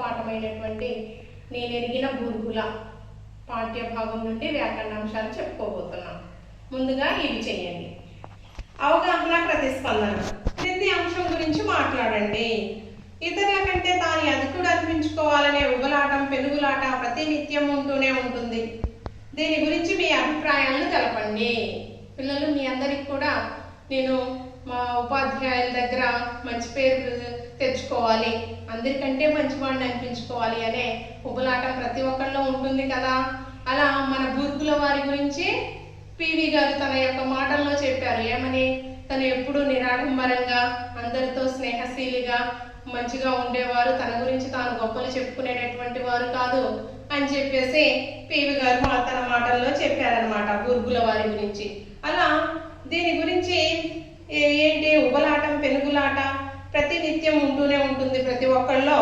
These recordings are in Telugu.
పాఠమైనటువంటి నేనెరిగిన బూర్గుల పాఠ్య భాగం నుండి వ్యాకరణాంశాలు చెప్పుకోబోతున్నాం. ముందుగా ఇవి చేయండి. అవగాహన, ప్రతిస్పందన. క్రింది అంశం గురించి మాట్లాడండి. ఇతరుల కంటే తాను అధికుడు అనిపించుకోవాలనే ఉబలాటం, పెనుగులాట ప్రతినిత్యం ఉంటూనే ఉంటుంది. దీని గురించి మీ అభిప్రాయాలను తెలపండి. పిల్లలు, మీ అందరికి కూడా నేను మా ఉపాధ్యాయుల దగ్గర మంచి పేరు తెచ్చుకోవాలి, అందరికంటే మంచివాడిని అనిపించుకోవాలి అనే ఉబలాటం ప్రతి ఒక్కరిలో ఉంటుంది కదా. అలా మన బూర్గుల వారి గురించి పివి గారు తన యొక్క మాటల్లో చెప్పారు. ఏమని? తను ఎప్పుడూ నిరాడంబరంగా, అందరితో స్నేహశీలిగా, మంచిగా ఉండేవారు, తన గురించి తాను గొప్పలు చెప్పుకునేటటువంటి వారు కాదు అని చెప్పేసి పివి గారు తన మాటల్లో చెప్పారనమాట బూర్గుల వారి గురించి. అలా దీని గురించి ఏంటి, ఉబలాటం, పెనుగులాట ప్రతినిత్యం ఉంటూనే ఉంటుంది ప్రతి ఒక్కళ్ళలో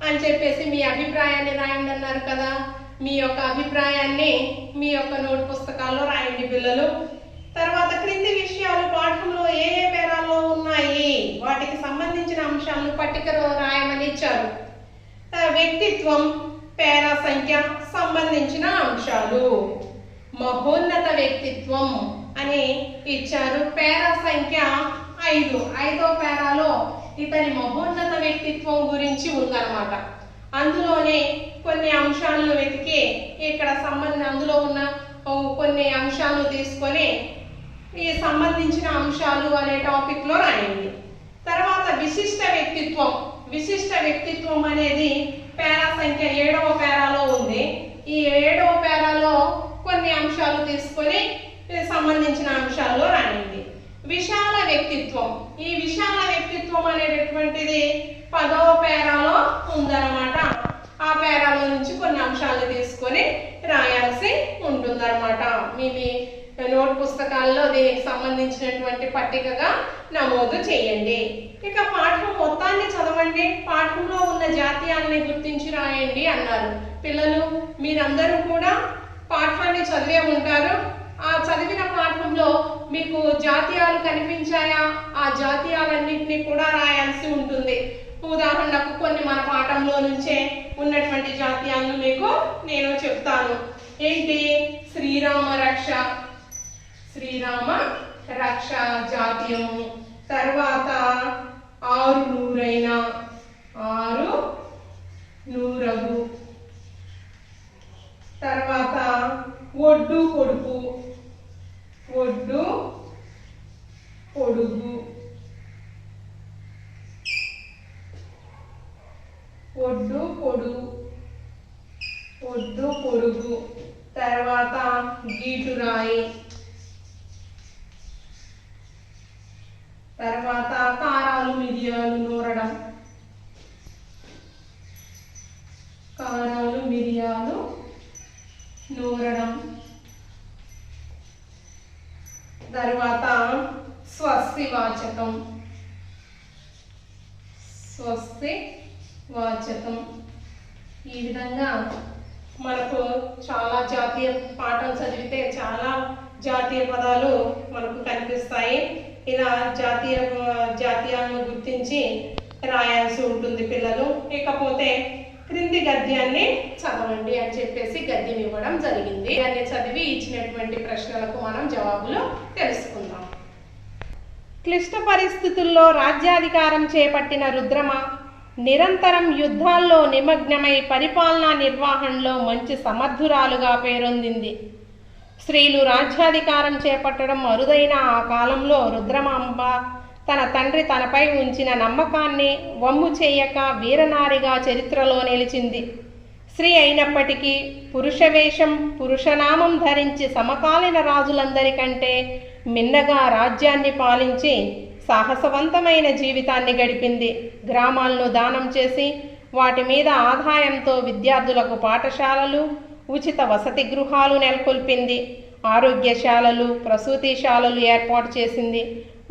అని చెప్పేసి మీ అభిప్రాయాన్ని రాయండి అన్నారు కదా. మీ యొక్క అభిప్రాయాన్ని మీ యొక్క నోట్ పుస్తకాల్లో రాయండి పిల్లలు. తర్వాత క్రింది విషయాలు పాఠంలో ఏ ఏ పేరాల్లో ఉన్నాయి, వాటికి సంబంధించిన అంశాలను పట్టికలో రాయమని ఇచ్చారు. వ్యక్తిత్వం, పేరా సంఖ్య, సంబంధించిన అంశాలు. మహోన్నత వ్యక్తిత్వం అని ఇచ్చారు. పేరా సంఖ్య 5. 5వ పేరాలో ఇతని మహోన్నత వ్యక్తిత్వం గురించి ఉందన్నమాట. అందులోనే కొన్ని అంశాలను వెతికి ఇక్కడ అందులో ఉన్న కొన్ని అంశాలను తీసుకొని ఈ సంబంధించిన అంశాలు అనే టాపిక్ లో రాయండి. తర్వాత విశిష్ట వ్యక్తిత్వం. విశిష్ట వ్యక్తిత్వం అనేది పేరా సంఖ్య 7వ పేరాలో ఉంది. ఈ 7వ పేరాలో కొన్ని అంశాలు తీసుకొని సంబంధించిన అంశాల్లో రాయండి. విశాల వ్యక్తిత్వం. ఈ విశాల వ్యక్తిత్వం అనేటటువంటిది 10వ పేరాలో ఉందన్నమాట. ఆ పేరాలో నుంచి కొన్ని అంశాలు తీసుకొని రాయాల్సి ఉంటుందన్నమాట. మీ నోట్ పుస్తకాల్లో దీనికి సంబంధించినటువంటి పట్టికగా నమోదు చేయండి. ఇక పాఠం మొత్తాన్ని చదవండి. పాఠంలో ఉన్న జాతీయాలని గుర్తించి రాయండి అన్నారు. పిల్లలు, మీరందరూ కూడా పాఠాన్ని చదివే ఉంటారు. ఆ చదివిన పాఠంలో మీకు జాతీయాలు కనిపించాయా? ఆ జాతీయాలన్నింటినీ కూడా రాయాల్సి ఉంటుంది. ఉదాహరణకు కొన్ని మన పాఠంలో నుంచే ఉన్నటువంటి జాతీయాలను మీకు నేను చెప్తాను. ఏంటి? శ్రీరామ రక్ష, శ్రీరామ రక్ష జాతీయము. తర్వాత ఆరు నూరైన, ఆరు నూరగు. తర్వాత ఒడ్డు పొడుపు, ఒడ్డు పొడుగు. ఒడ్డు పొడుగు, ఒడ్డు పొడుగు. తర్వాత గీటురాయి. తర్వాత కారాలు, మిరియాలు నూరడం. కారాలు, మిరియాలు నూరడం. తర్వాత స్వస్తి వాచకం, స్వస్తి వాచకం. ఈ విధంగా మనకు చాలా జాతీయ పాఠం చదివితే చాలా జాతీయ పదాలు మనకు కనిపిస్తాయి. ఇలా జాతీయాలను గుర్తించి రాయాల్సి ఉంటుంది పిల్లలు. ఇకపోతే క్రింది గద్యాన్ని చదవండి అని చెప్పేసి గద్యం ఇవ్వడం జరిగింది. దాన్ని చదివి ఇచ్చినటువంటి ప్రశ్నలకు మనం జవాబులు తెలుసుకుందాం. క్లిష్ట పరిస్థితుల్లో రాజ్యాధికారం చేపట్టిన రుద్రమ నిరంతరం యుద్ధాల్లో నిమగ్నమై పరిపాలనా నిర్వహణలో మంచి సమర్థురాలుగా పేరొందింది. స్త్రీలు రాజ్యాధికారం చేపట్టడం అరుదైన ఆ కాలంలో రుద్రమాంబ తన తండ్రి తనపై ఉంచిన నమ్మకాన్ని వమ్ము చేయక వీరనారిగా చరిత్రలో నిలిచింది. స్త్రీ అయినప్పటికీ పురుషవేషం, పురుషనామం ధరించి సమకాలీన రాజులందరికంటే మిన్నగా రాజ్యాన్ని పాలించి సాహసవంతమైన జీవితాన్ని గడిపింది. గ్రామాలను దానం చేసి వాటి మీద ఆదాయంతో విద్యార్థులకు పాఠశాలలు, ఉచిత వసతి గృహాలు నెలకొల్పింది. ఆరోగ్యశాలలు, ప్రసూతిశాలలు ఏర్పాటు చేసింది.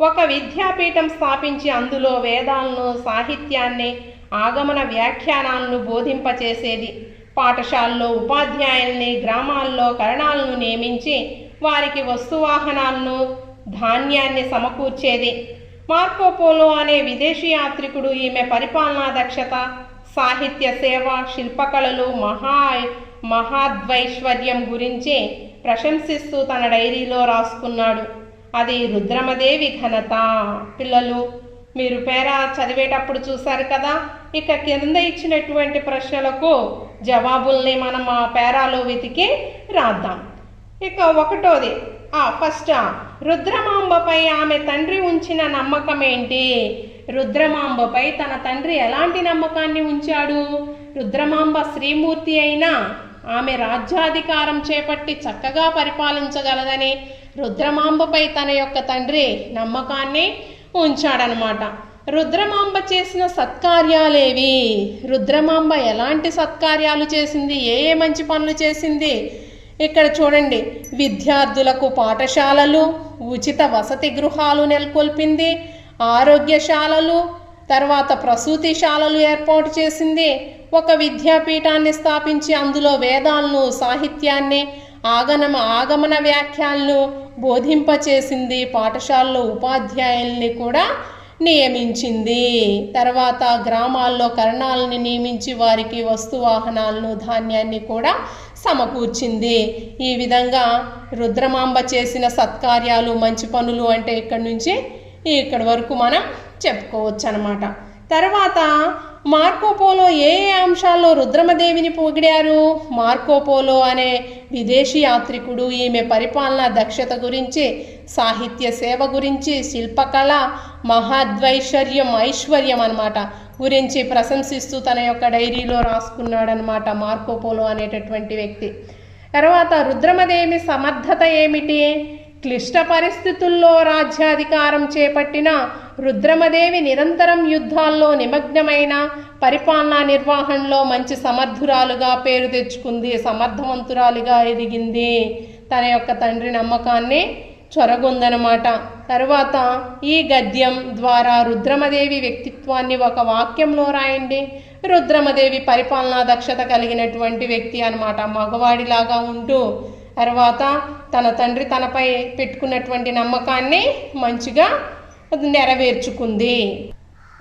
ఒక విద్యాపీఠం స్థాపించి అందులో వేదాలను, సాహిత్యాన్ని, ఆగమన వ్యాఖ్యానాలను బోధింపచేసేది. పాఠశాలలో ఉపాధ్యాయుల్ని, గ్రామాల్లో కరణాలను నియమించి వారికి వస్తువాహనాలను, ధాన్యాన్ని సమకూర్చేది. మార్కోపోలో అనే విదేశీ యాత్రికుడు ఈమె పరిపాలనా దక్షత, సాహిత్య సేవ, శిల్పకళలు, మహాద్వైశ్వర్యం గురించి ప్రశంసిస్తూ తన డైరీలో రాసుకున్నాడు. అది రుద్రమదేవి ఘనత. పిల్లలు, మీరు పేరా చదివేటప్పుడు చూశారు కదా. ఇక కింద ఇచ్చినటువంటి ప్రశ్నలకు జవాబుల్ని మనం ఆ పేరాలో వెతికి రాద్దాం. ఇక ఒకటోది, ఫస్ట్, రుద్రమాంబపై ఆమె తండ్రి ఉంచిన నమ్మకం ఏంటి? రుద్రమాంబపై తన తండ్రి ఎలాంటి నమ్మకాన్ని ఉంచాడు? రుద్రమాంబ శ్రీమూర్తి అయినా ఆమె రాజ్యాధికారం చేపట్టి చక్కగా పరిపాలించగలదని రుద్రమాంబపై తన యొక్క తండ్రి నమ్మకాన్ని ఉంచాడనమాట. రుద్రమాంబ చేసిన సత్కార్యాలేవి? రుద్రమాంబ ఎలాంటి సత్కార్యాలు చేసింది? ఏ మంచి పనులు చేసింది? ఇక్కడ చూడండి, విద్యార్థులకు పాఠశాలలు, ఉచిత వసతి గృహాలు నెలకొల్పింది, ఆరోగ్యశాలలు, తర్వాత ప్రసూతిశాలలు ఏర్పాటు చేసింది, ఒక విద్యాపీఠాన్ని స్థాపించి అందులో వేదాలను, సాహిత్యాన్ని, ఆగమన వ్యాఖ్యాలను బోధింపచేసింది, పాఠశాలలో ఉపాధ్యాయుల్ని కూడా నియమించింది. తర్వాత గ్రామాల్లో కరణాలను నియమించి వారికి వస్తువాహనాలను, ధాన్యాన్ని కూడా సమకూర్చింది. ఈ విధంగా రుద్రమాంబ చేసిన సత్కార్యాలు, మంచి పనులు అంటే ఇక్కడి నుంచి ఇక్కడి వరకు మనం చెప్పుకోవచ్చు అన్నమాట. తర్వాత మార్కోపోలో ఏ అంశాల్లో రుద్రమదేవిని పొగిడారు? మార్కోపోలో అనే విదేశీ యాత్రికుడు ఈమె పరిపాలనా దక్షత గురించి, సాహిత్య సేవ గురించి, శిల్పకళ, ఐశ్వర్యం అన్నమాట గురించి ప్రశంసిస్తూ తన యొక్క డైరీలో రాసుకున్నాడనమాట మార్కోపోలో అనేటటువంటి వ్యక్తి. తర్వాత రుద్రమదేవి సమర్థత ఏమిటి? క్లిష్ట పరిస్థితుల్లో రాజ్యాధికారం చేపట్టిన రుద్రమదేవి నిరంతరం యుద్ధాల్లో నిమగ్నమైన పరిపాలనా నిర్వహణలో మంచి సమర్థురాలుగా పేరు తెచ్చుకుంది, సమర్థవంతురాలుగా ఎదిగింది, తన యొక్క తండ్రి నమ్మకాన్ని చొరగొందనమాట. తరువాత ఈ గద్యం ద్వారా రుద్రమదేవి వ్యక్తిత్వాన్ని ఒక వాక్యంలో రాయండి. రుద్రమదేవి పరిపాలనా దక్షత కలిగినటువంటి వ్యక్తి అన్నమాట. మగవాడిలాగా ఉంటూ తర్వాత తన తండ్రి తనపై పెట్టుకున్నటువంటి నమ్మకాన్ని మంచిగా నెరవేర్చుకుంది.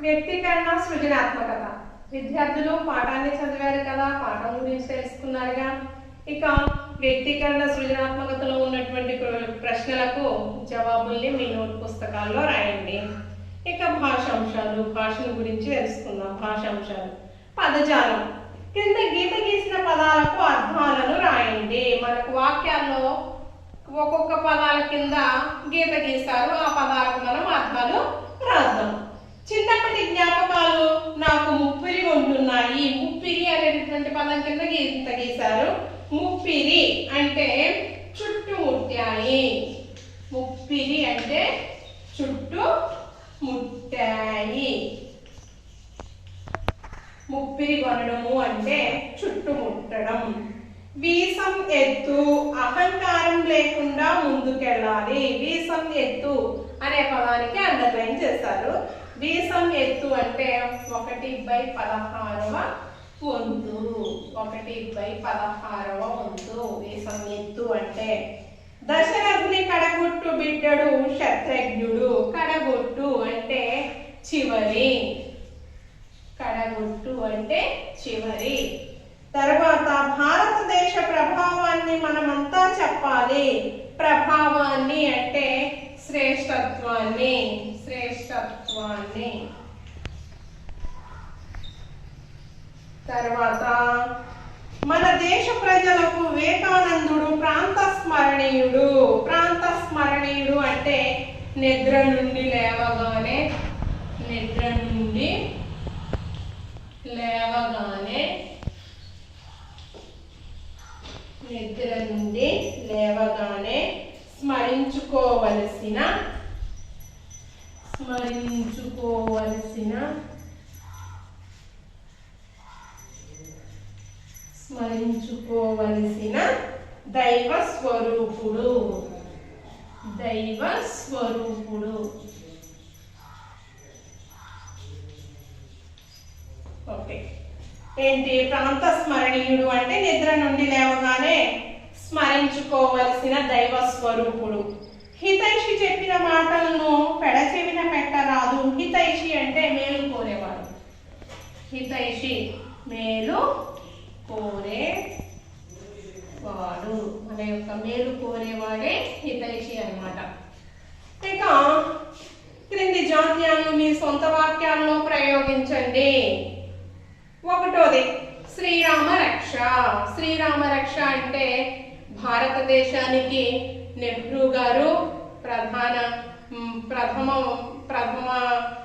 వ్యక్తీకరణ, సృజనాత్మకత. విద్యార్థులు పాఠాన్ని చదివారు కదా, పాఠం గురించి తెలుసుకున్నారుగా. ఇక వ్యక్తీకరణ, సృజనాత్మకతలో ఉన్నటువంటి ప్రశ్నలకు జవాబుల్ని మీ నోట్ పుస్తకాల్లో రాయండి. ఇక భాషాంశాలు, భాషల గురించి తెలుసుకుందాం. భాషాంశాలు. పదజాలం. కింద గీత గీసిన పదాలకు అర్థాలను రాయండి. మనకు వాక్యాల్లో ఒక్కొక్క పదాల కింద గీత గీస్తారు, ఆ పదాలకు మనం అర్థాలు రాద్దాం. చిన్నప్పటి జ్ఞాపకాలు. నాకు ముప్పిరి ఉంటున్నాయి. ముప్పిరి అనేటటువంటి పదం కింద గీత గీశారు. ముప్పిరి అంటే చుట్టుముట్టాయి. ముప్పిరి అంటే చుట్టుముట్టాయి. ముప్పిరి కొనడము అంటే చుట్టుముట్టడం. వీసం ఎత్తు. అహంకారం లేకుండా ముందుకెళ్ళాలి. వీసం ఎత్తు అనే పదానికి అండర్లైన్ చేస్తారు. వీసం ఎత్తు అంటే 1/16వ వంతు. 1/16వ వంతు వీసం ఎత్తు అంటే. దశరథుని కడగొట్టు బిడ్డడు శత్రుఘ్నుడు. కడగొట్టు అంటే చివరి. కడగొట్టు అంటే చివరి. తర్వాత భారతదేశ ప్రభావాన్ని మనమంతా చెప్పాలి. ప్రభావాన్ని అంటే శ్రేష్టత్వాన్ని. శ్రేష్టత్వాన్ని. తర్వాత మన దేశ ప్రజలకు వివేకానందుడు ప్రాంత స్మరణీయుడు. ప్రాంత స్మరణీయుడు అంటే నిద్ర నుండి లేవగానే, నిద్ర నుండి లేవగానే, నిద్ర నుండి లేవగానే స్మరించుకోవలసిన దైవ స్వరూపుడు. దైవ స్వరూపుడు. ఓకే. ఏంటి ప్రాంత స్మరణీయుడు అంటే నిద్ర నుండి లేవగానే స్మరించుకోవలసిన దైవ స్వరూపుడు. హితైషి చెప్పిన మాటలను పెడచెవిన పెట్టరాదు. హితైషి అంటే మేలు కోరేవాడు. హితైషి మేలు కోరేవాడు, మన యొక్క మేలు కోరేవాడే హితైషి అన్నమాట. ఇక క్రింది జాతీయాలను మీ సొంత వాక్యాల్లో ప్రయోగించండి. ఒకటోది శ్రీరామ రక్ష. శ్రీరామ రక్ష అంటే భారతదేశానికి నెహ్రూ గారు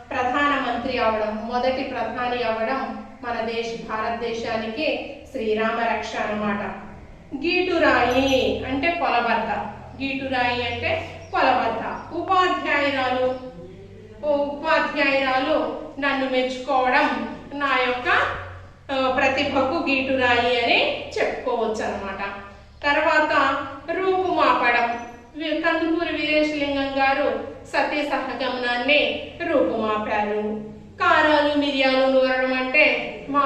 ప్రధానమంత్రి అవడం, మొదటి ప్రధాని అవడం మన భారతదేశానికి శ్రీరామ రక్ష అన్నమాట. గీటురాయి అంటే కొలబద్ద. గీటురాయి అంటే కొలబద్ద. ఉపాధ్యాయురాలు నన్ను మెచ్చుకోవడం నా యొక్క ప్రతిభకు గీటురాయి అని చెప్పుకోవచ్చు అన్నమాట. తర్వాత రూపుమాపడం. కందుకూరి వీరేశలింగం గారు సతీ సహగమనాన్ని రూపుమాపారు. కారాలు మిరియాలు నూరడం అంటే మా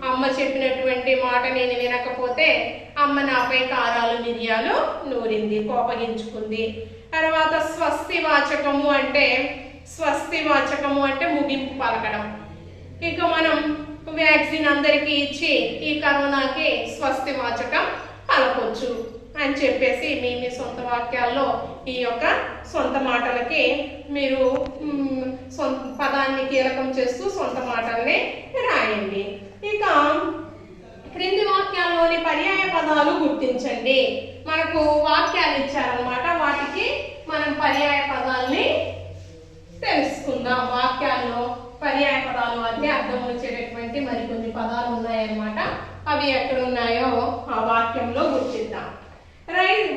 అమ్మ చెప్పినటువంటి మాట నేను వినకపోతే అమ్మ నాపై కారాలు మిరియాలు నూరింది, కోపగించుకుంది. తర్వాత స్వస్తి వాచకము అంటే ముగింపు పలకడం. ఇక మనం వ్యాక్సిన్ అందరికీ ఇచ్చి ఈ కరోనాకి స్వస్తి వాచకం పలకొచ్చు అని చెప్పేసి మీ సొంత వాక్యాల్లో ఈ యొక్క సొంత మాటలకి మీరు సొంత పదాన్ని కీలకం చేస్తూ సొంత మాటల్ని రాయండి. ఇక క్రింది వాక్యాల్లోని పర్యాయ పదాలు గుర్తించండి. మనకు వాక్యాలు ఇచ్చారన్నమాట, వాటికి మనం పర్యాయ పదాలని తెలుసుకుందాం. వాక్యాల్లో పర్యాయ పదాలు అంటే అర్థం వచ్చేటటువంటి మరికొన్ని పదాలు ఉన్నాయన్నమాట. అవి ఎక్కడున్నాయో ఆ వాక్యంలో గుర్తిద్దాం.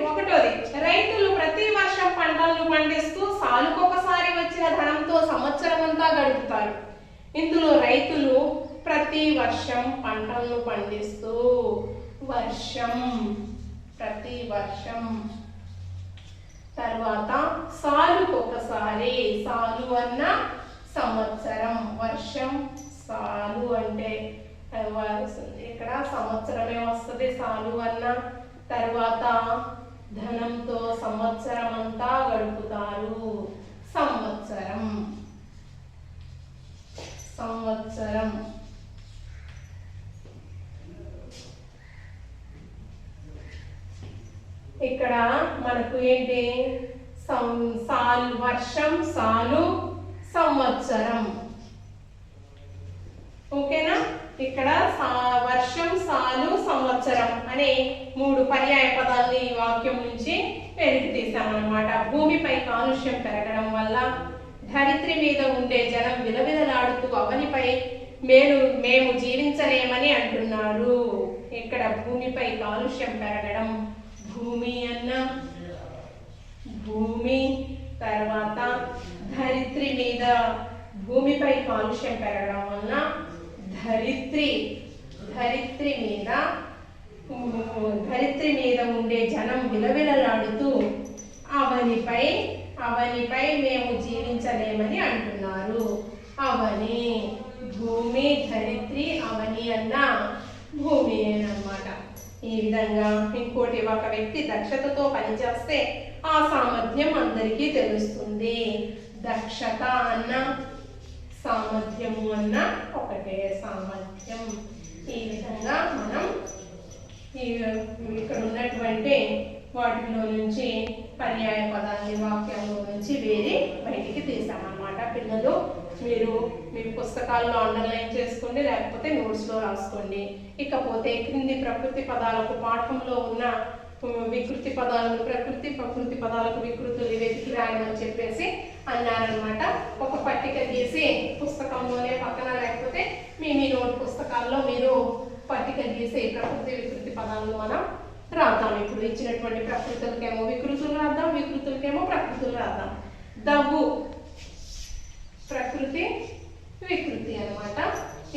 ఒకటోది రైతులు ప్రతి వర్షం పంటలను పండిస్తూ సాలుకొకసారి వచ్చిన ధనంతో సంవత్సరం అంతా గడుపుతారు. ఇందులో రైతులు ప్రతి వర్షం పంటలను పండిస్తూ, ప్రతి వర్షం. తర్వాత సాలుకొకసారి. సాలు అన్న సంవత్సరం, వర్షం సాలు అంటే ఇక్కడ సంవత్సరమే వస్తుంది సాలు అన్న. తర్వాత ధనంతో సంవత్సరం అంతా గడుపుతారు, సంవత్సరం. ఇక్కడ మనకు ఏంటి వర్షం సాలు సంవత్సరం. ఓకేనా? ఇక్కడ వర్షం సాలు సంవత్సరం అనే 3 పర్యాయ పదాలని ఈ వాక్యం నుంచి వెలికి తీసామన్నమాట. భూమిపై కాలుష్యం పెరగడం వల్ల ధరిత్రి మీద ఉండే జనం విలవిలలాడుతూ అవనిపై మేము జీవించలేమని అంటున్నారు. ఇక్కడ భూమిపై కాలుష్యం పెరగడం, భూమి అన్న భూమి. తర్వాత ధరిత్రి మీద, భూమిపై కాలుష్యం పెరగడం వల్ల ధరిత్రి మీద ఉండే జనం విలవిలలాడుతూ అవనిపై మేము జీవించలేమని అంటున్నారు. అవని, భూమి, ధరిత్రి, అవని అన్న భూమి అన్నమాట. ఈ విధంగా ఇంకోటి, ఒక వ్యక్తి దక్షతతో పనిచేస్తే ఆ సామర్థ్యం అందరికీ తెలుస్తుంది. దక్షత అన్న సామర్థ్యము అన్న ఒకటే, సామర్థ్యం. ఈ విధంగా మనం ఇక్కడ ఉన్నటువంటి వాటిలో నుంచి పర్యాయ పదాన్ని వాక్యాల్లో నుంచి వేరే బయటికి తీసామన్నమాట. పిల్లలు మీరు మీ పుస్తకాల్లో అండర్లైన్ చేసుకోండి, లేకపోతే నోట్స్లో రాసుకోండి. ఇకపోతే క్రింది ప్రకృతి పదాలకు పాఠంలో ఉన్న వికృతి పదాలను ప్రకృతి పదాలకు వికృతులు వెతికి రాయమని చెప్పేసి అన్నారనమాట. ఒక పట్టిక తీసి పుస్తకంలోనే పక్కన, లేకపోతే మీ నోట్ పుస్తకాల్లో మీరు పట్టిక తీసి ప్రకృతి వికృతి పదాలను మనం రాద్దాం. ఇప్పుడు ఇచ్చినటువంటి ప్రకృతులకేమో వికృతులు రాద్దాం, వికృతులకేమో ప్రకృతులు రాద్దాం. దవ్వు ప్రకృతి వికృతి అన్నమాట.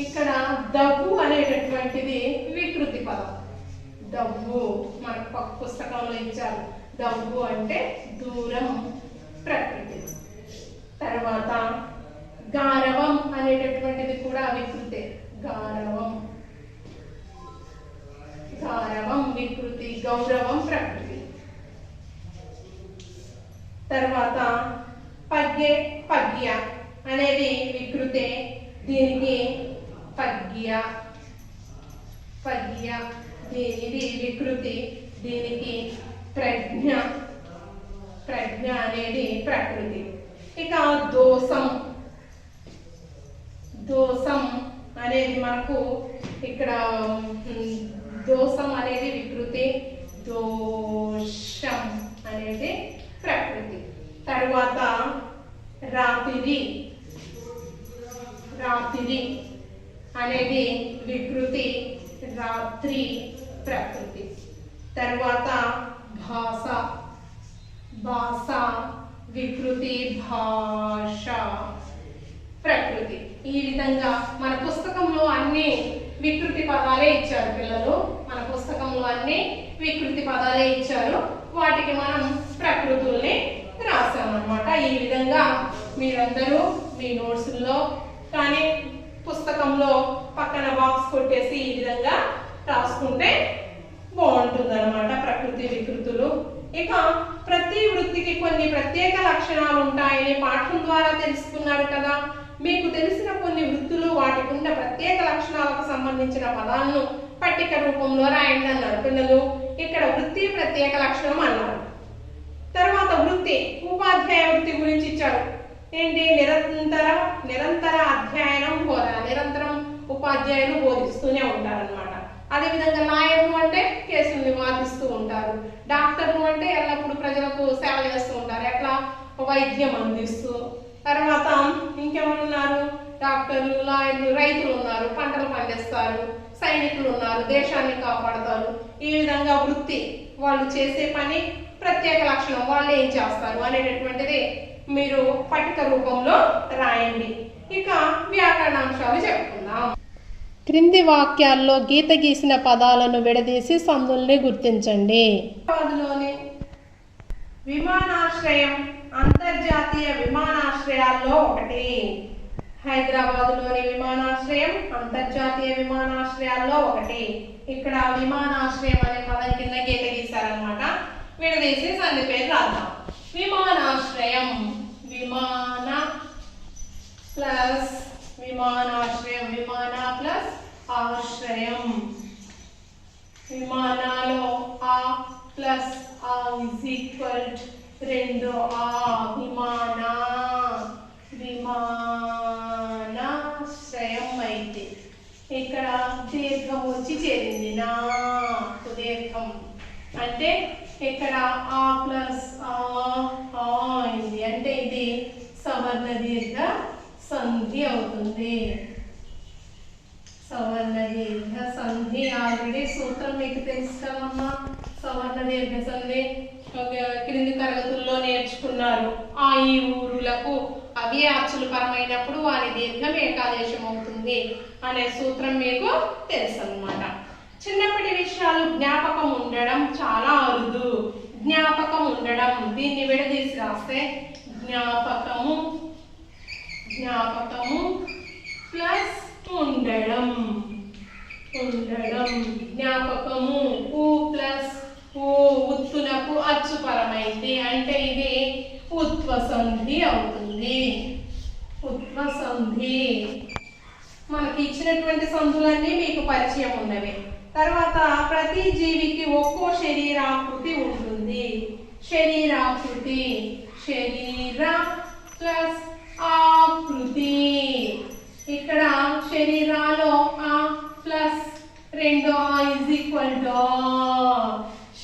ఇక్కడ దవ్వు అనేటటువంటిది వికృతి పదం. దవ్వు మనకు పుస్తకంలో ఇచ్చారు. దవ్వు అంటే దూరం, ప్రకృతి. తర్వాత గారవం అనేటటువంటిది కూడా వికృతే. గారవం వికృతి, గౌరవం ప్రకృతి. తర్వాత పగ్య అనేది వికృతే. దీనికి పగ్య పద్య, ఇది వికృతి, దీనికి ప్రజ్ఞ, ప్రజ్ఞ అనేది ప్రకృతి. ఇక దోషం, దోషం అనేది మనకు ఇక్కడ దోషం అనేది వికృతి, దోషం అనేది ప్రకృతి. తరువాత రాత్రి, రాత్రి అనేది వికృతి, రాత్రి ప్రకృతి. తరువాత భాష, భాష వికృతి, భాష ప్రకృతి. ఈ విధంగా మన పుస్తకంలో అన్ని వికృతి పదాలే ఇచ్చారు పిల్లలు, మన పుస్తకంలో అన్ని వికృతి పదాలే ఇచ్చారు, వాటికి మనం ప్రకృతుల్ని రాసామన్నమాట. ఈ విధంగా మీరందరూ మీ నోట్స్లో కానీ పుస్తకంలో పక్కన బాక్స్ కొట్టేసి ఈ విధంగా రాసుకుంటే బాగుంటుంది అన్నమాట ప్రకృతి వికృతులు. ఇక ప్రతి వృత్తికి కొన్ని ప్రత్యేక లక్షణాలు ఉంటాయని పాఠం ద్వారా తెలుసుకున్నారు కదా. మీకు తెలిసిన కొన్ని వృత్తులు, వాటికి ఉన్న ప్రత్యేక లక్షణాలకు సంబంధించిన పదాలను పట్టిక రూపంలో రాయండి అన్నారు పిల్లలు. ఇక్కడ వృత్తి ప్రత్యేక లక్షణం అన్నారు. తర్వాత వృత్తి, ఉపాధ్యాయ వృత్తి గురించి ఇచ్చారు. ఏంటి? నిరంతర అధ్యయనం, బోధన, నిరంతరం ఉపాధ్యాయులు బోధిస్తూనే ఉంటారన్నమాట. అదేవిధంగా లాయర్లు అంటే కేసుల్ని వాదిస్తూ ఉంటారు, డాక్టర్లు అంటే ఎల్లప్పుడూ ప్రజలకు సేవ చేస్తూ ఉంటారు, ఎట్లా వైద్యం అందిస్తూ. తర్వాత ఇంకెవరున్నారు? డాక్టర్లు, లాయర్లు, రైతులు ఉన్నారు, పంటలు పండిస్తారు, సైనికులు ఉన్నారు, దేశాన్ని కాపాడతారు. ఈ విధంగా వృత్తి, వాళ్ళు చేసే పని ప్రత్యేక లక్షణం, వాళ్ళు ఏం చేస్తారు అనేటటువంటిది మీరు పట్టిక రూపంలో రాయండి. ఇక వ్యాకరణాంశాలు చెప్పుకుందాం. క్రింది వాక్యాల్లో గీత గీసిన పదాలను విడదీసి సందుల్ని గుర్తించండి. విమానాశ్రయం అంతర్జాతీయ విమానాశ్రయాల్లో ఒకటి. హైదరాబాదులోని విమానాశ్రయం అంతర్జాతీయ విమానాశ్రయాల్లో ఒకటి. ఇక్కడ విమానాశ్రయం అనే పదం కింద గీత గీశారనమాట. విడదీసి సంధి పేరు రాద్దాం. విమానాశ్రయం, విమాన ప్లస్ విమానాశ్రయం, విమాన ప్లస్ ఆశ్రయం. విమానాలో ఆ ప్లస్ ఆ ఇజ్ ఈక్వల్ టు 2 ఆ. విమాన, విమానాశ్రయం అయితే ఇక్కడ దీర్ఘం వచ్చి చేరింది, నా దీర్ఘం అంటే ఇక్కడ ఆ ప్లస్ ఆ అయింది, అంటే ఇది సవర్ణ దీర్ఘ సంధి అవుతుంది. సవర్ణ దీర్ఘ సంధి ఆల్రెడీ సూత్రం మీకు తెలుసు కదమ్మా. సవర్ణ దీర్ఘ సంధి క్రింది తరగతుల్లో నేర్చుకున్నారు. ఆ ఈ ఊరులకు అవి అచ్చులు పరమైనప్పుడు వారి దీర్ఘం ఏకాదేశం అవుతుంది అనే సూత్రం మీకు తెలుసు అన్నమాట. చిన్నప్పటి విషయాలు జ్ఞాపకం ఉండడం చాలా అరుదు. జ్ఞాపకం ఉండడం, దీన్ని విడదీసి రాస్తే జ్ఞాపకము, జ్ఞాపకము ప్లస్ ఉండడం, ఉండడం. జ్ఞాపకము ఊ ప్లస్ ఊ, ఉత్తులకు అచ్చుపరమైంది, అంటే ఇది ఉత్వసంధి అవుతుంది. ఉత్వసంధి. మనకి ఇచ్చినటువంటి సంధులన్నీ మీకు పరిచయం ఉన్నవి. తర్వాత ప్రతి జీవికి ఒక్కో శరీరాకృతి ఉంటుంది. శరీరాకృతి, శరీర ప్లస్ ఆకృతి. ఇక్కడ శరీరాలో ఆ ప్లస్ 2 ఇజ్ ఈక్వల్ టు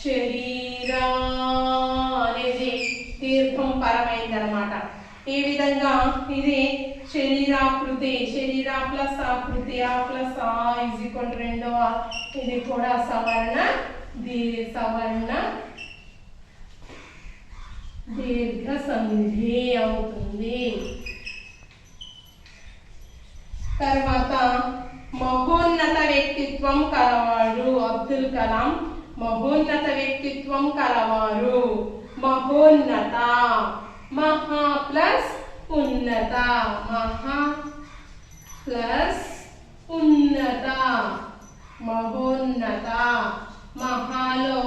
శరీర అనేది దీర్ఘం పరమైంది అనమాట. ఈ విధంగా ఇది శరీరాకృతి, శరీర ప్లస్ ఆకృతి, ఆ ప్లస్ ఆ ఇజ్ ఈక్వల్ టు 2 ఆ. ఇది కూడా సవర్ణ సవర్ణ దీర్ఘ సంధి అవుతుంది. తర్వాత మహోన్నత వ్యక్తిత్వం కలవాడు. అబ్దుల్ కలాం మహోన్నత వ్యక్తిత్వం కలవారు. మహోన్నత, మహా ప్లస్ ఉన్నత, మహా ప్లస్ ఉన్నత, మహోన్నత. మహాలో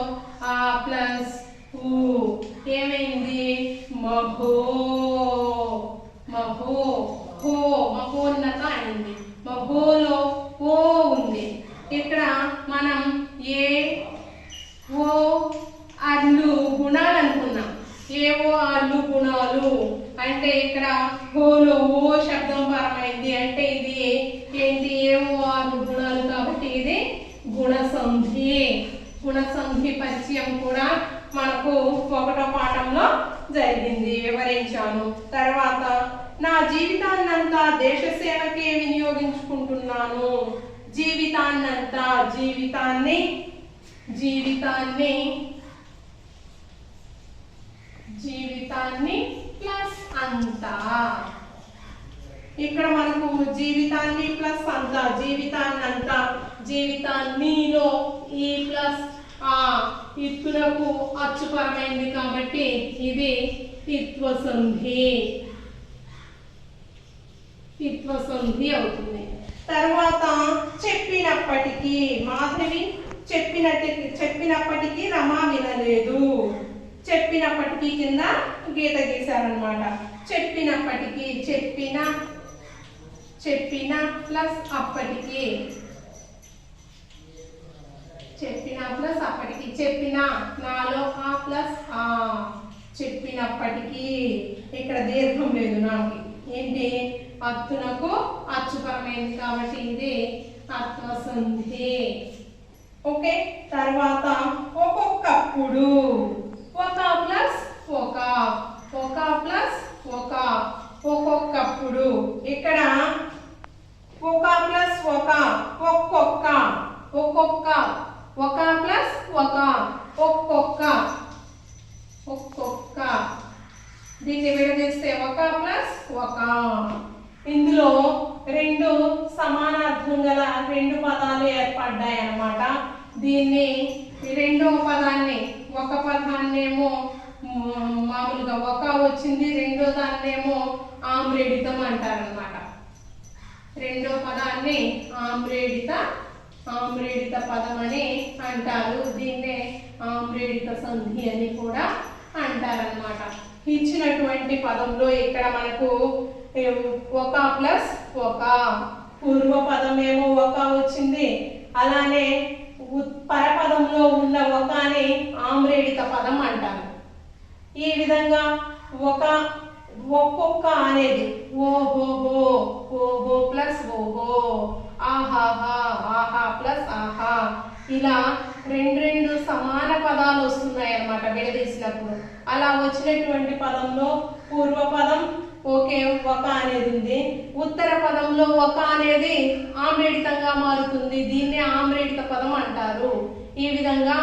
ఆ ప్లస్ ఊ ఏమైంది? మహో, మహో హో, మహోన్నత అయింది. మహోలో ఓ ఉంది. ఇక్కడ ఇది గుణసంధి. గుణసంధి పరిచయం కూడా మనకు 1వ పాఠంలో జరిగింది, వివరించాను. తర్వాత నా జీవితాన్నంతా దేశ సేవకే వినియోగించుకుంటున్నాను. జీవితాన్నంతా, జీవితాన్ని ప్లస్ అంతా. ఇక్కడ మనకు జీవితాన్ని ప్లస్ అంతా, జీవితాన్నంతా, జీవితాన్నిలో ఈ ప్లస్ ఆ ఇత్తులకు అచ్చుపరమైంది కాబట్టి ఇది ఇత్వ సంధి అవుతుంది. తర్వాత చెప్పినప్పటికీ, మాధవి చెప్పినప్పటికీ రమ వినలేదు. చెప్పినప్పటికీ కింద గీత గీశారనమాట. చెప్పినప్పటికీ, చెప్పిన ప్లస్ అప్పటికి, చెప్పిన ప్లస్ అప్పటికి, చెప్పిన నాలో ఆ ప్లస్ ఆ, చెప్పినప్పటికీ. ఇక్కడ దీర్ఘం లేదు నాకు, ఏంటి అత్తునకు అచ్చుపరమైంది కాబట్టి ఇది అత్వ సంధి. ఓకే. తర్వాత ఒక్కొక్కప్పుడు, ఒక ప్లస్ ఒక, ఒక ప్లస్ ఒక, ఒక్కొక్కప్పుడు. ఇక్కడ ఒక ప్లస్ ఒక, ఒక్కొక్క, ఒక్కొక్క, ఒక ప్లస్ ఒక, ఒక్కొక్క, ఒక్కొక్క. దీన్ని విడదీస్తే ఒక ప్లస్ ఒక. ఇందులో 2 సమానార్థం గల 2 పదాలు ఏర్పడ్డాయి అన్నమాట. దీన్ని రెండవ పదాన్ని, ఒక పదాన్నేమో మామూలుగా ఒక వచ్చింది, రెండో దాన్నేమో ఆమ్రేడితం అంటారనమాట. రెండో పదాన్ని ఆమ్రేడిత పదం అని అంటారు. దీన్నే ఆమ్రేడిత సంధి అని కూడా అంటారనమాట. ఇచ్చినటువంటి పదంలో ఇక్కడ మనకు ఒక ప్లస్ ఒక, పూర్వ పదమేమో ఒక వచ్చింది, అలానే పరపదంలో ఉన్న ఒకని ఆమ్రేడిత పదం అంటారు. ఈ విధంగా ఒక్కొక్క అనేది ఓహోహో, ఓహో ప్లస్ ఓహో, ఆహాహా, ఆహా ప్లస్ ఆహా, ఇలా 2 సమాన పదాలు వస్తున్నాయి అన్నమాట విడదీసినప్పుడు. అలా వచ్చినటువంటి పదంలో పూర్వ పదం ఓకే ఒక అనేది ఉంది, ఉత్తర పదంలో ఒక అనేది ఆమ్రేడితంగా మారుతుంది. దీన్నే ఆమ్రేడిత పదం అంటారు. ఈ విధంగా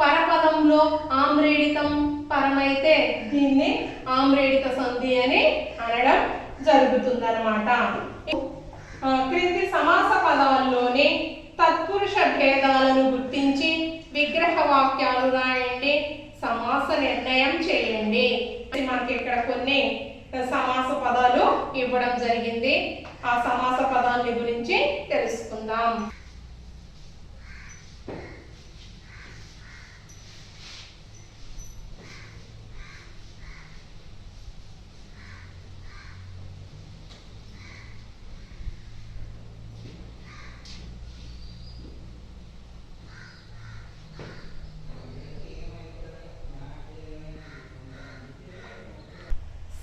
పరపదంలో ఆమ్రేడితం పరమైతే దీన్ని ఆమ్రేడిత సంధి అని అనడం జరుగుతుందన్నమాట. క్రింది సమాస పదాల్లోని తత్పురుష భేదాలను గుర్తించి విగ్రహ వాక్యాలు రాయండి, సమాస నిర్ణయం చేయండి. మనకి ఇక్కడ కొన్ని సమాస పదాలు ఇవ్వడం జరిగింది. ఆ సమాస పదాలని గురించి తెలుసుకుందాం.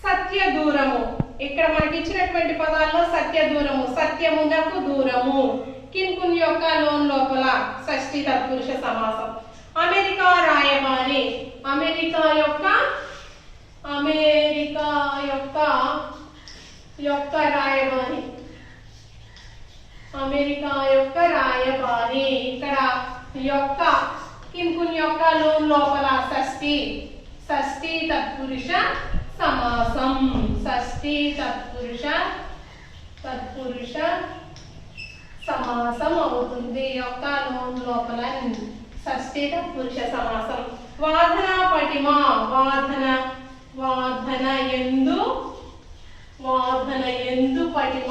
సత్య దూరము, ఇక్కడ మనకి ఇచ్చినటువంటి పదాల్లో సత్య దూరము, సత్యమునకు దూరము, కిన్కున్ యొక్క లోన్ లోపల షష్ఠి తత్పురుష సమాసం. అమెరికా రాయబారి, అమెరికా యొక్క రాయబారి, అమెరికా యొక్క రాయబారి. ఇక్కడ యొక్క కిన్కున్ యొక్క లోన్ లోపల షష్ఠి తత్పురుష సమాసం, షష్ఠి తత్పురుష సమాసం అవుతుంది. యొక్క లోన్ లోపల షష్ఠి తత్పురుష సమాసం. వాదన పటిమ, వాదన ఎందు పటిమ,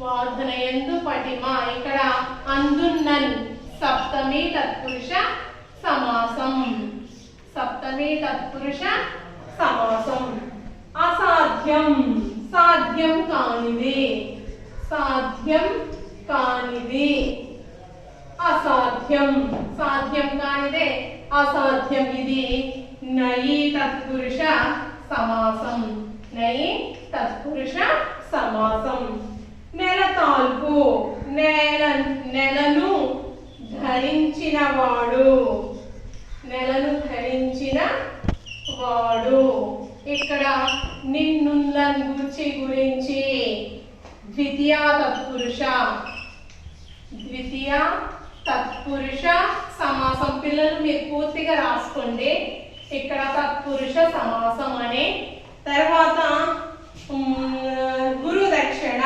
వాదన ఎందు పటిమ. ఇక్కడ అందున్నన్ సప్తమి తత్పురుష సమాసం, సప్తమి తత్పురుష సమాసం. అసాధ్యం, సాధ్యం కానిది, సాధ్యం కానిది, అసాధ్యం, సాధ్యం కానిదే అసాధ్యం. ఇది నయి తత్పురుష సమాసం, నయి తత్పురుష సమాసం. నెలతాల్పు, వాడు, నెలను ధరించిన వాడు. ఇక్కడ నిన్నులను గురించి ద్వితీయ తత్పురుష, ద్వితీయ తత్పురుష సమాసం. పిల్లలు మీరు పూర్తిగా రాసుకోండి. ఇక్కడ తత్పురుష సమాసం అని. తర్వాత గురు దక్షిణ,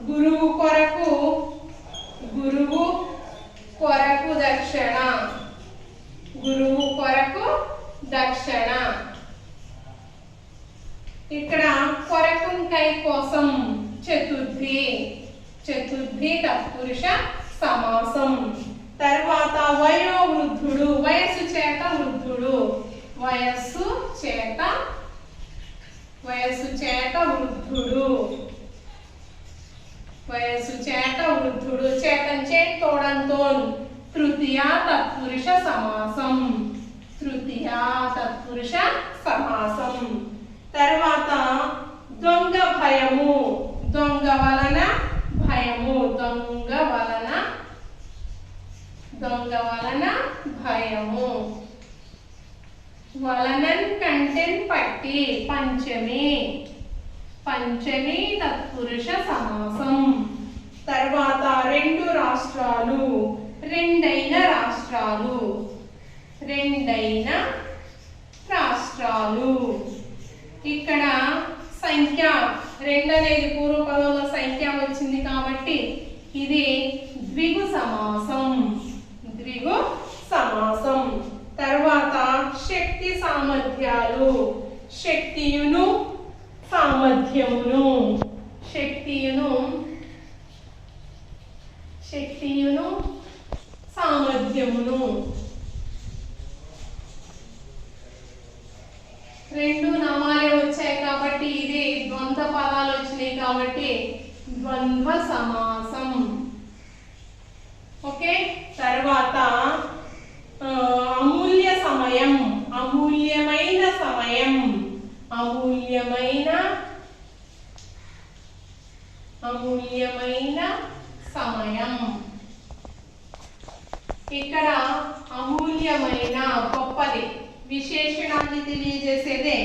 గురువు కొరకు, గురువు కొరకు దక్షిణ, గురువు కొరకు దక్షిణ. ఇక్కడ కొరకుంకై కోసం చతుర్థి, చతుర్థి తత్పురుష సమాసం. తర్వాత వయోవృద్ధుడు, వయస్సు చేత వృద్ధుడు, వయస్సు చేత, వయస్సు చేత వృద్ధుడు, వయస్సు చేత వృద్ధుడు. చేతంచే తోడంతోన్ తృతీయ తత్పురుష సమాసం, తృతీయ తత్పురుష సమాసం. తర్వాత దొంగ భయము, దొంగ వలన భయము, దొంగ వలన, దొంగ వలన భయము. వలనన్ కంటెన్ పట్టి పంచమి, పంచమి తత్పురుష సమాసం. తర్వాత రెండు రాష్ట్రాలు, రెండైన రాష్ట్రాలు, రెండైన రాష్ట్రాలు. ఇక్కడ సంఖ్య రెండు అనేది పూర్వపదంలో సంఖ్య వచ్చింది కాబట్టి ఇది ద్విగు సమాసం, ద్విగు సమాసం. తర్వాత శక్తి సామర్థ్యాలు, శక్తియును సామర్థ్యమును, శక్తియును, శక్తియును సామర్థ్యమును. రెండు నామాలే వచ్చాయి కాబట్టి ఇది ద్వంద్వ పదాలు వచ్చినాయి కాబట్టి ద్వంద్వ సమాసం. ఓకే. తర్వాత అమూల్య సమయం, అమూల్యమైన సమయం, అమూల్యమైన, అమూల్యమైన సమయం. ఇక్కడ అమూల్యమైన గొప్పది, విశేషణాన్ని తెలియజేసేదే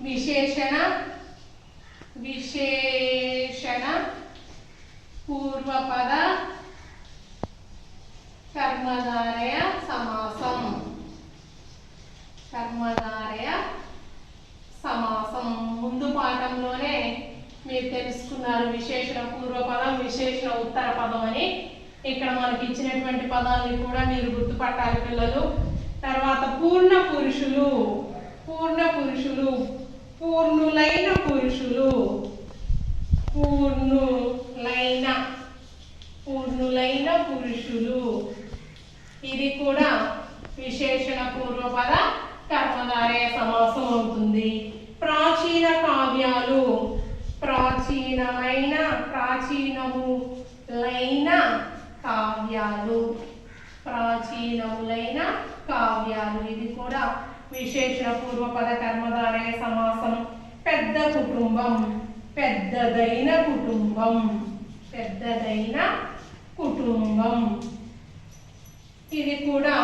విశేషణ, విశేషణ పూర్వపద కర్మధారయ సమాసం, కర్మధారయ సమాసం. ముందు పాఠంలోనే మీరు తెలుసుకున్నారు విశేషణ పూర్వపదం, విశేషణ ఉత్తర పదం అని. ఇక్కడ మనకి ఇచ్చినటువంటి పదాన్ని కూడా మీరు గుర్తుపట్టాలి పిల్లలు. తర్వాత పూర్ణ పురుషులు, పూర్ణ పురుషులు, పూర్ణులైన పురుషులు, పూర్ణులైన, పూర్ణులైన పురుషులు. ఇది కూడా విశేషణ పూర్వపద కర్మధారయ సమాసం అవుతుంది. ప్రాచీన కావ్యాలు, ప్రాచీనమైన, ప్రాచీనములైన కావ్యాలు, ప్రాచీనములైన కావ్యాలు. ఇది కూడా విశేషణ పూర్వపద కర్మధారయ సమాసం. పెద్ద కుటుంబం, పెద్దదైన కుటుంబం, పెద్దదైన కుటుంబం. ఇది కూడా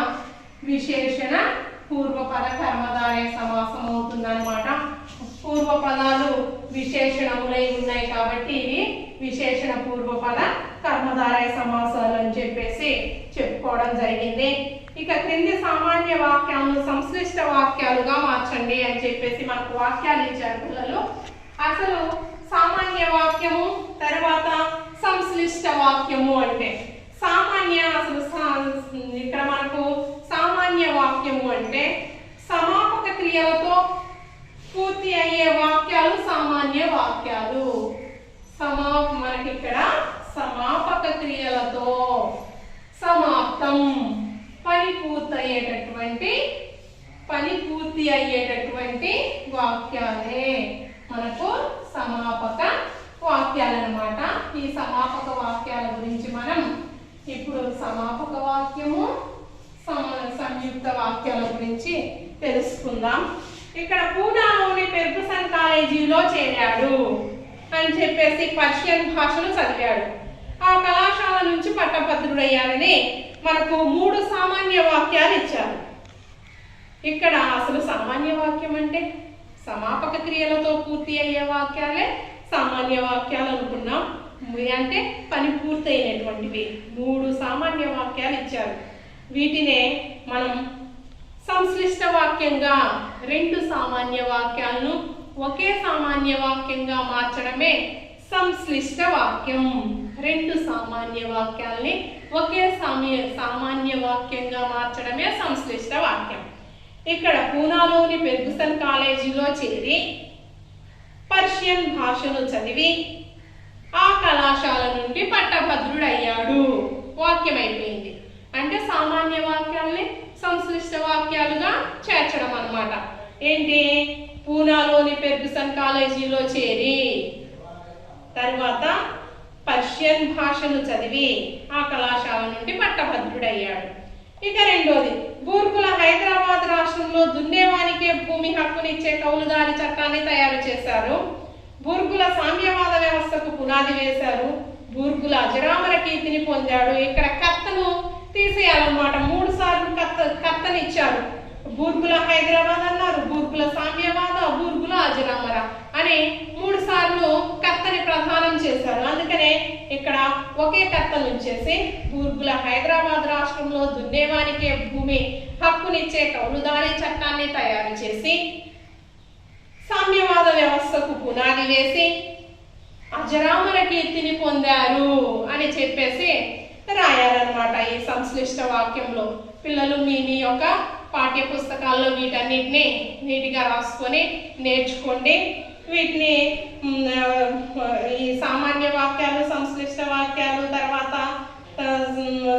విశేషణ పూర్వపద కర్మధారయ సమాసం అవుతుందన్నమాట. పూర్వపదాలు విశేషణములై ఉన్నాయి కాబట్టి ఇవి విశేషణ పూర్వపద కర్మధారయ సమాసాలు అని చెప్పేసి చెప్పుకోవడం జరిగింది. ఇక క్రింది సామాన్య వాక్యాలను సంశ్లిష్ట వాక్యాలుగా మార్చండి అని చెప్పేసి మనకు వాక్యాలు ఇచ్చారు పిల్లలు. అసలు సామాన్య వాక్యము, తర్వాత సంశ్లిష్ట వాక్యము అంటే సామాన్య, అసలు ఇక్కడ మనకు సామాన్య వాక్యము అంటే సమాపక క్రియలతో పూర్తి అయ్యే వాక్యాలు సామాన్య వాక్యాలు. మనకి ఇక్కడ సమాపక క్రియలతో సమాప్తం, పని పూర్తి అయ్యేటటువంటి వాక్యాలే మనకు సమాపక వాక్యాలు అన్నమాట. ఈ సమాపక వాక్యాల గురించి మనం ఇప్పుడు సమాపక వాక్యము, సంయుక్త వాక్యాల గురించి తెలుసుకుందాం. ఇక్కడ పూనాలోని ఫెర్గుసన్ కాలేజీలో చేరాడు అని చెప్పేసి పర్షియన్ భాషను చదివాడు. ఆ కళాశాల నుంచి పట్టభద్రుడయ్యాడని మనకు 3 సామాన్య వాక్యాలు ఇచ్చారు. ఇక్కడ అసలు సామాన్య వాక్యం అంటే సమాపక క్రియలతో పూర్తి అయ్యే వాక్యాలే సామాన్య వాక్యాలు అనుకున్నాం. అంటే పని పూర్తయినటువంటివి 3 సామాన్య వాక్యాలు ఇచ్చారు. వీటినే మనం సంశ్లిష్ట వాక్యంగా 2 సామాన్య వాక్యాలను ఒకే సామాన్య వాక్యంగా మార్చడమే సంశ్లిష్ట వాక్యం. 2 సామాన్య వాక్యాల్ని ఒకే సామాన్య వాక్యంగా మార్చడమే సంశ్లిష్ట వాక్యం. ఇక్కడ పూనాలోని ఫెర్గుసన్ కాలేజీలో చేరి పర్షియన్ భాషను చదివి ఆ కళాశాల నుండి పట్టభద్రుడయ్యాడు. వాక్యం అయిపోయింది. అంటే సామాన్య వాక్యాల్ని సంశ్లిష్ట వాక్యాలుగా చేర్చడం అన్నమాట. ఏంటి? పూనాలోని ఫెర్గుసన్ కాలేజీలో చేరి తర్వాత పర్షియన్ భాషను చదివి ఆ కళాశాల నుండి పట్టభద్రుడయ్యాడు. ఇక రెండోది, బూర్గుల హైదరాబాద్ రాష్ట్రంలో దున్నేవానికే భూమి హక్కునిచ్చే కౌలుదారి చట్టాన్ని తయారు చేశారు. బూర్గుల సామ్యవాద వ్యవస్థకు పునాది వేశారు. బూర్గుల అజరామర కీర్తిని పొందాడు. ఇక్కడ కర్తను తీసేయాలన్నమాట. 3 సార్లు కర్తనిచ్చారు. బూర్గుల హైదరాబాద్ అన్నారు, బూర్గుల సామ్యవాద, బూర్గుల అజరామర అని 3 సార్లు కర్తని ప్రధానం చేశారు. అందుకనే ఇక్కడ ఒకే కర్తను ఉంచేసి బూర్గుల హైదరాబాద్ రాష్ట్రంలో దున్నేవానికే భూమి హక్కునిచ్చే కౌలుదారి చట్టాన్ని తయారు చేసి సామ్యవాద వ్యవస్థకు పునాది వేసి అజరామర కీర్తిని పొందారు అని చెప్పేసి రాయాలన్నమాట. ఈ సంశ్లిష్ట వాక్యంలో పిల్లలు మీ యొక్క పాఠ్య పుస్తకాల్లో వీటన్నిటిని నీట్గా రాసుకొని నేర్చుకోండి. వీటిని ఈ సామాన్య వాక్యాలు, సంశ్లిష్ట వాక్యాలు, తర్వాత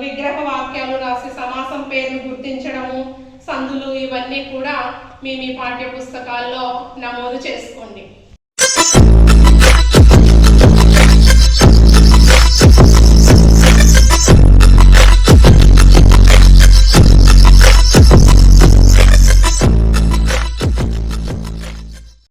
విగ్రహ వాక్యాలు రాసి సమాసం పేర్లు గుర్తించడము, సందులు, ఇవన్నీ కూడా మీ పాఠ్య పుస్తకాల్లో నమోదు చేసుకోండి.